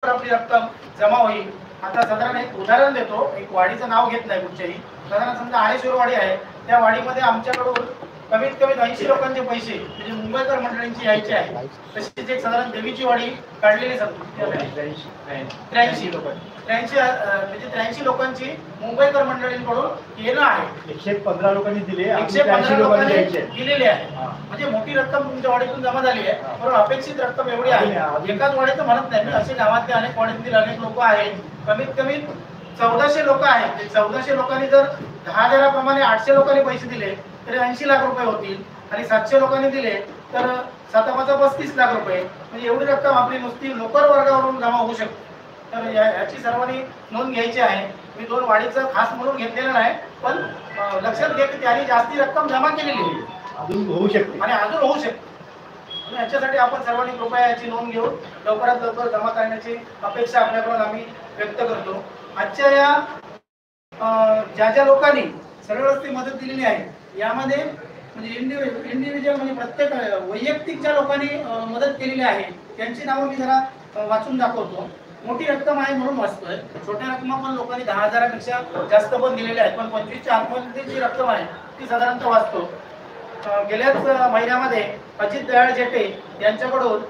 आपली रक्कम जमा होईल। आता साधारण एक उदाहरण देतो, एक वाडीचं नाव घेत नाही कुठच्याही, साधारण समजा आळेश्वर वाडी आहे, त्या वाडीमध्ये आमच्याकडून कमीत कमी 80 लोकांचे पैसे म्हणजे मुंबईकर मंडळींची यायचे आहे। तशीच एक साधारण देवीची वाडी काढलेली 83 लोकांची मुंबईकर मंडळींकडून येणं आहे। 115 लोकांनी दिले, 115 लोकांनी दिलेले आहे, म्हणजे मोठी रक्कम तुमच्या वाडीतून जमा झाली आहे। पण अपेक्षित रक्कम एवढी आहे, एकाच वाडीचं म्हणत नाही मी, असे गावातले अनेक वाडीतील अनेक लोक आहेत, कमीत कमी 1400 लोक आहेत। 1400 लोकांनी जर 10,000 प्रमाणे 800 लोकांनी पैसे दिले तरी 80 लाख रुपये होतील, आणि 700 लोकांनी दिले तर 7-5 लाख रुपये, म्हणजे एवढी रक्कम आपली नुसती नोकर वर्गावरून जमा होऊ शकते। तर याची सर्वांनी नोंद घ्यायची आहे। मी 2 वाडीचं खास म्हणून घेतलेलं नाही, पण लक्षात घ्या की त्यांनी जास्ती रक्कम जमा केलेली आहे, अजून होऊ शकते आणि अजून होऊ शकते। याच्यासाठी आपण सर्वांनी कृपया याची नोंद घेऊन लवकरात लवकर जमा करण्याची अपेक्षा आपल्याकडून आम्ही व्यक्त करतो। आजच्या या ज्या लोकांनी सर्वस्वी मदत दिलेली आहे, यामध्ये म्हणजे इंडिव्हिज्युअल म्हणजे प्रत्येक वैयक्तिक ज्या लोकांनी मदत केलेली आहे त्यांची नावं मी जरा वाचून दाखवतो। मोठी रक्कम आहे म्हणून वाचतोय, छोट्या रक्कम पण लोकांनी 10,000 पेक्षा जास्त पण दिलेल्या आहेत, पण 25च्या आतमध्ये जी रक्कम आहे ती साधारणतः वाचतो। गेल्याच महिन्यामध्ये अजित दयाळ जेठे यांच्याकडून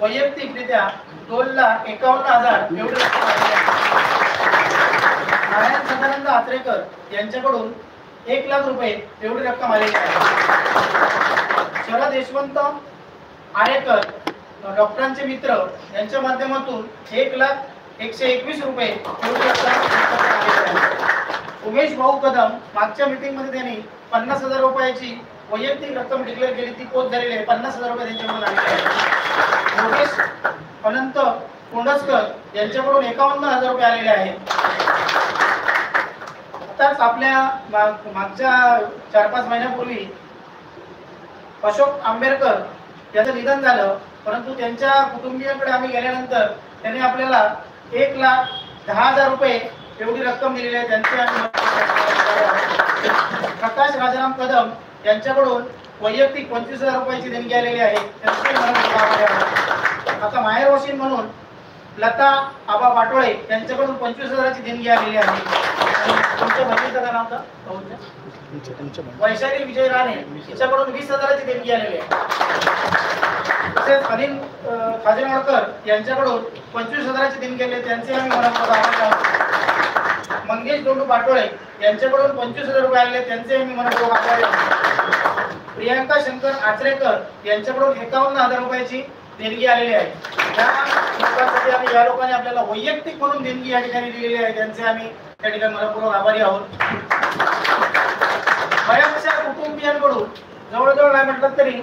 वैयक्तिकरित्या 2,51,000 एवढी रक्कम आलेली आहे। नारायण सदानंद आत्रेकर यांच्याकडून 1 लाख रुपये एवढी रक्कम आलेली आहे। शरद यशवंत आरेकर डॉक्टरांचे मित्र यांच्या माध्यमातून 1,121 रुपये एवढी रक्कम आलेली आहे। उमेश भाऊ कदम मागच्या मीटिंग मध्ये त्यांनी 50,000 रुपयाची वैयक्तिक रक्कम डिक्लेअर केली, ती पोच झालेली आहे, 50,000 रुपये त्यांच्याकडून आलेले आहेत। योगेश अनंत कोंडसकर यांच्याकडून 51,000 रुपये आलेले आहेत। आताच आपल्या मागच्या 4-5 महिन्यापूर्वी अशोक आंबेडकर यांचं निधन झालं, परंतु त्यांच्या कुटुंबियांकडे आम्ही गेल्यानंतर त्यांनी आपल्याला 1,10,000 रुपये एवढी रक्कम दिलेली आहे, त्यांचे आम्ही प्रकाश राजाराम कदम यांच्याकडून वैयक्तिक 25,000 रुपयाची देणगी आलेली आहे, त्यांचे आता माहेर वशील म्हणून लता आबा पाटोळे यांच्याकडून 25,000ची देणगी आलेली आहे। तुमच्या बहिणीचं नाव का? वैशाली विजय राणे यांच्याकडून 20,000ची देणगी आलेली आहे। तसेच अनिल खाजनवडकर यांच्याकडून 25,000ची देणगी आलेली आहे, त्यांचे आम्ही मनपूर्वक आभार मानतो। मंगेश दोंडू पाटोळे यांच्याकडून 25,000 रुपये आलेले, त्यांचे आम्ही मनपूर्वक आभार मानतो। प्रियांका शंकर आचरेकर यांच्याकडून 51,000 रुपयाची देणगी आलेली आहे। या लोकांसाठी आम्ही या लोकांनी आपल्याला वैयक्तिक म्हणून देणगी या ठिकाणी दिलेली आहे, त्यांचे आम्ही त्या ठिकाणी मनपूर्वक आभारी आहोत। बऱ्याचशा कुटुंबियांकडून जवळजवळ नाही म्हटलं तरी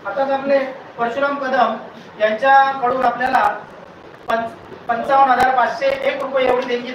आता आपले परशुराम कदम यांच्याकडून आपल्याला 55,501 रुपये एवढी देणगी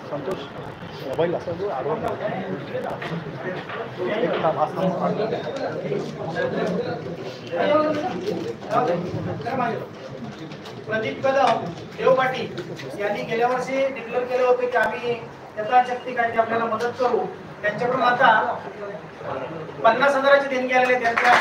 संतोष मोबाईल असा जो आडवा प्रदीप कदम देवपाटी यांनी गेल्या वर्षी डिक्लेअर केले होते की आम्ही यथाशक्ती काही आपल्याला मदत करू, त्यांच्याकडून आता 50,000ची देणगी आलेली, त्यांच्या